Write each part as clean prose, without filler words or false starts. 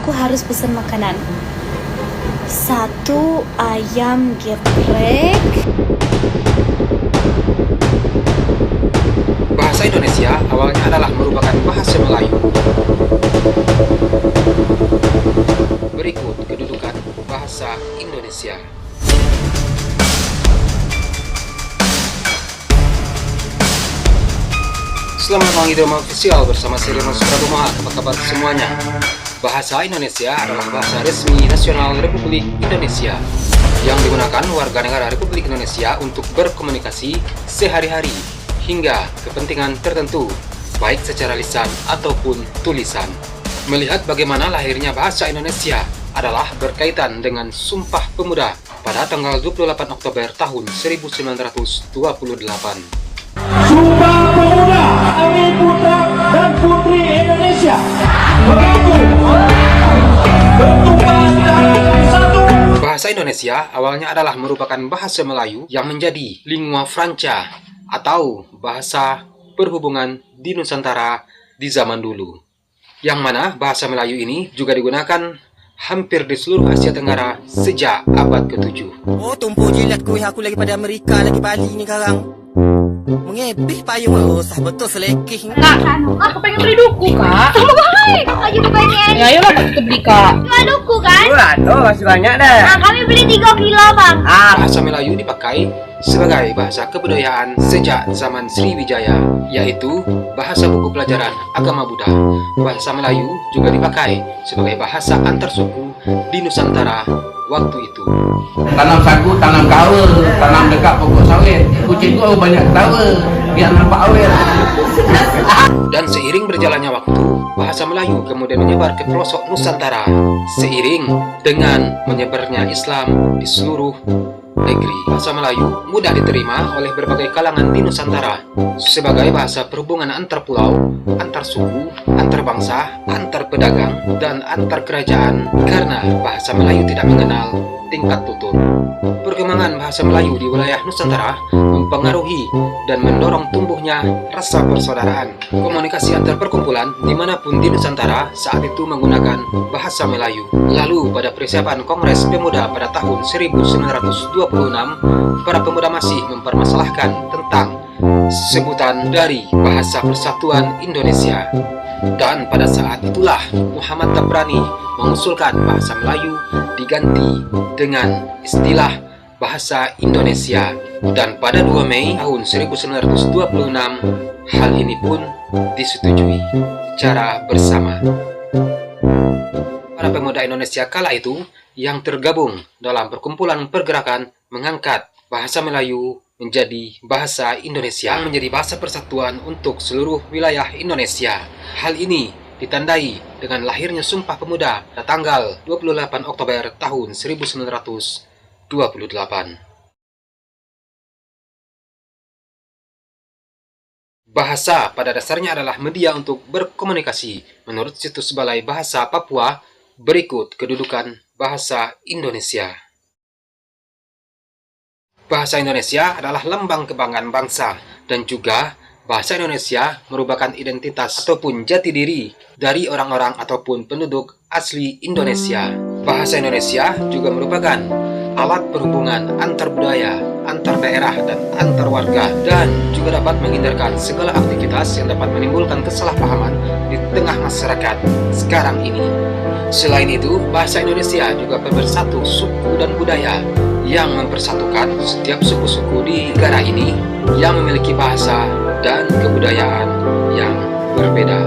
aku harus pesan makanan. 1 ayam geprek. Bahasa Indonesia awalnya adalah merupakan bahasa Melayu. Berikut kedudukan bahasa Indonesia. Selamat menghidupkan official bersama saya Mas Prabowo. Apa kabar semuanya? Bahasa Indonesia adalah bahasa resmi nasional Republik Indonesia yang digunakan warga negara Republik Indonesia untuk berkomunikasi sehari-hari hingga kepentingan tertentu, baik secara lisan ataupun tulisan. Melihat bagaimana lahirnya bahasa Indonesia adalah berkaitan dengan Sumpah Pemuda pada tanggal 28 Oktober tahun 1928. Sumpah Pemuda kami putra dan putri Indonesia mengaku bertumpah dalam satu. Bahasa Indonesia awalnya adalah merupakan bahasa Melayu yang menjadi lingua franca atau bahasa perhubungan di Nusantara di zaman dulu. Yang mana bahasa Melayu ini juga digunakan hampir di seluruh Asia Tenggara sejak abad ke-7. Oh, tumpu jilat kuih aku lagi pada Amerika, lagi Bali ni sekarang. Mengebih payung. Oh, sah betul selekeh. Kak, aku pengen beli duku, Kak. Sama baik. Kakak juga pengen. Ya, ayolah kita beli, Kak. Jual duku kan? Aduh, masih banyak dah. Nah, kami beli 3 kilo bang. Bahasa Melayu dipakai sebagai bahasa kebudayaan sejak zaman Sriwijaya, yaitu bahasa buku pelajaran agama Buddha. Bahasa Melayu juga dipakai sebagai bahasa antar suku di Nusantara waktu itu. Tanam sagu, tanam kawa, tanam dekat pokok sawit. Kucing gua banyak ketawa, biar nampak awet. Dan seiring berjalannya waktu, bahasa Melayu kemudian menyebar ke pelosok Nusantara. Seiring dengan menyebarnya Islam di seluruh negeri, bahasa Melayu mudah diterima oleh berbagai kalangan di Nusantara sebagai bahasa perhubungan antar pulau, antar suku, antar bangsa, antar pedagang, dan antar kerajaan karena bahasa Melayu tidak mengenal tingkat tutur. Perkembangan bahasa Melayu di wilayah Nusantara mempengaruhi dan mendorong tumbuhnya rasa persaudaraan. Komunikasi antar perkumpulan dimanapun di Nusantara saat itu menggunakan bahasa Melayu. Lalu pada persiapan Kongres Pemuda pada tahun 1926, para pemuda masih mempermasalahkan tentang sebutan dari Bahasa Persatuan Indonesia. Dan pada saat itulah Muhammad Tabrani mengusulkan bahasa Melayu diganti dengan istilah Bahasa Indonesia. Dan pada 2 Mei tahun 1926, hal ini pun disetujui secara bersama. Para pemuda Indonesia kala itu yang tergabung dalam perkumpulan pergerakan mengangkat bahasa Melayu menjadi bahasa Indonesia yang menjadi bahasa persatuan untuk seluruh wilayah Indonesia. Hal ini ditandai dengan lahirnya Sumpah Pemuda pada tanggal 28 Oktober tahun 1928. Bahasa pada dasarnya adalah media untuk berkomunikasi. Menurut situs Balai Bahasa Papua, berikut kedudukan bahasa Indonesia. Bahasa Indonesia adalah lambang kebanggaan bangsa dan juga bahasa Indonesia merupakan identitas ataupun jati diri dari orang-orang ataupun penduduk asli Indonesia. Bahasa Indonesia juga merupakan alat perhubungan antar budaya, antar daerah, dan antar warga, dan juga dapat menghindarkan segala aktivitas yang dapat menimbulkan kesalahpahaman di tengah masyarakat sekarang ini. Selain itu, bahasa Indonesia juga pemersatu suku dan budaya yang mempersatukan setiap suku-suku di negara ini yang memiliki bahasa dan kebudayaan yang berbeda.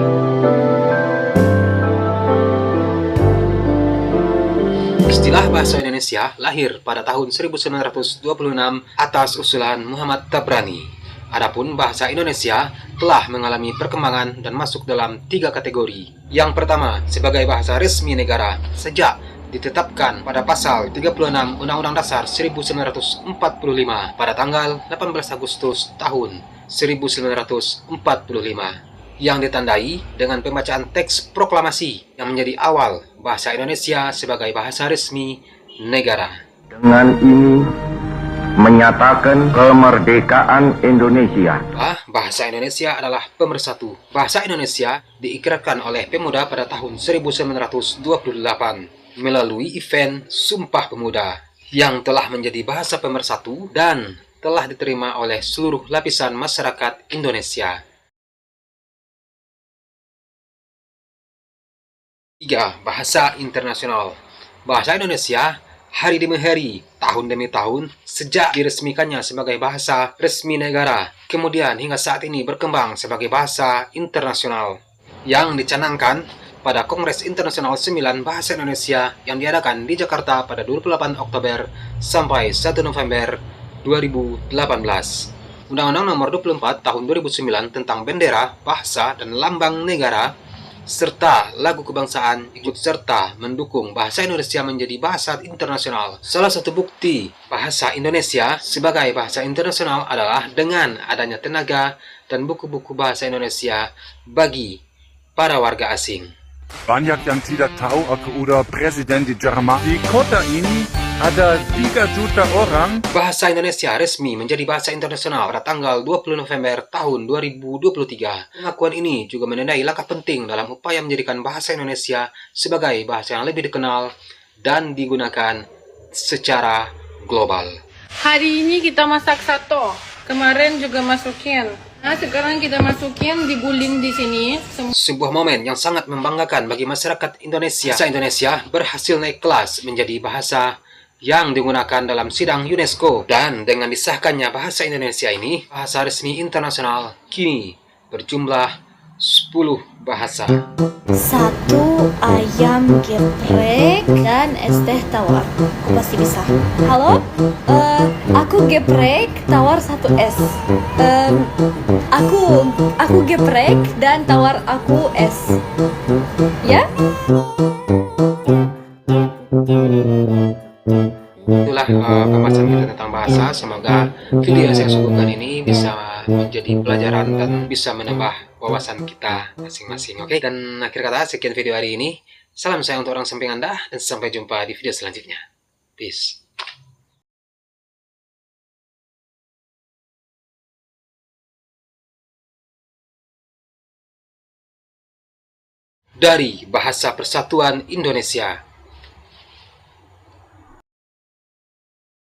Istilah bahasa Indonesia lahir pada tahun 1926 atas usulan Muhammad Tabrani. Adapun bahasa Indonesia telah mengalami perkembangan dan masuk dalam 3 kategori. Yang pertama, sebagai bahasa resmi negara sejak ditetapkan pada pasal 36 Undang-Undang Dasar 1945 pada tanggal 18 Agustus tahun 1945 yang ditandai dengan pembacaan teks proklamasi yang menjadi awal bahasa Indonesia sebagai bahasa resmi negara. Dengan ini menyatakan kemerdekaan Indonesia. Bahasa Indonesia adalah pemersatu. Bahasa Indonesia diikrarkan oleh pemuda pada tahun 1928 melalui event Sumpah Pemuda yang telah menjadi bahasa pemersatu dan telah diterima oleh seluruh lapisan masyarakat Indonesia. 3. Bahasa internasional. Bahasa Indonesia hari demi hari, tahun demi tahun, sejak diresmikannya sebagai bahasa resmi negara, kemudian hingga saat ini berkembang sebagai bahasa internasional yang dicanangkan pada Kongres Internasional 9 Bahasa Indonesia yang diadakan di Jakarta pada 28 Oktober sampai 1 November 2018. Undang-Undang Nomor 24 Tahun 2009 tentang Bendera, Bahasa, dan Lambang Negara serta lagu kebangsaan ikut serta mendukung bahasa Indonesia menjadi bahasa internasional. Salah satu bukti bahasa Indonesia sebagai bahasa internasional adalah dengan adanya tenaga dan buku-buku bahasa Indonesia bagi para warga asing. Banyak yang tidak tahu aku udah presiden di Jerman. Di kota ini ada 3 juta orang. Bahasa Indonesia resmi menjadi bahasa internasional pada tanggal 20 November tahun 2023. Pengakuan ini juga menandai langkah penting dalam upaya menjadikan bahasa Indonesia sebagai bahasa yang lebih dikenal dan digunakan secara global. Hari ini kita masak sato. Kemarin juga masukin. Nah, sekarang kita masukin diguling di sini. Sebuah momen yang sangat membanggakan bagi masyarakat Indonesia. Bahasa Indonesia berhasil naik kelas menjadi bahasa yang digunakan dalam sidang UNESCO. Dan dengan disahkannya bahasa Indonesia ini, bahasa resmi internasional kini berjumlah 10 bahasa. 1 ayam geprek dan es teh tawar. Aku pasti bisa. Halo? Aku geprek, tawar 1 es. Aku geprek dan tawar aku es. Ya? Itulah pembahasan kita tentang bahasa. Semoga video yang saya suguhkan ini bisa menjadi pelajaran dan bisa menambah wawasan kita masing-masing. Oke, dan akhir kata sekian video hari ini. Salam sayang untuk orang samping Anda dan sampai jumpa di video selanjutnya. Peace. Dari Bahasa Persatuan Indonesia.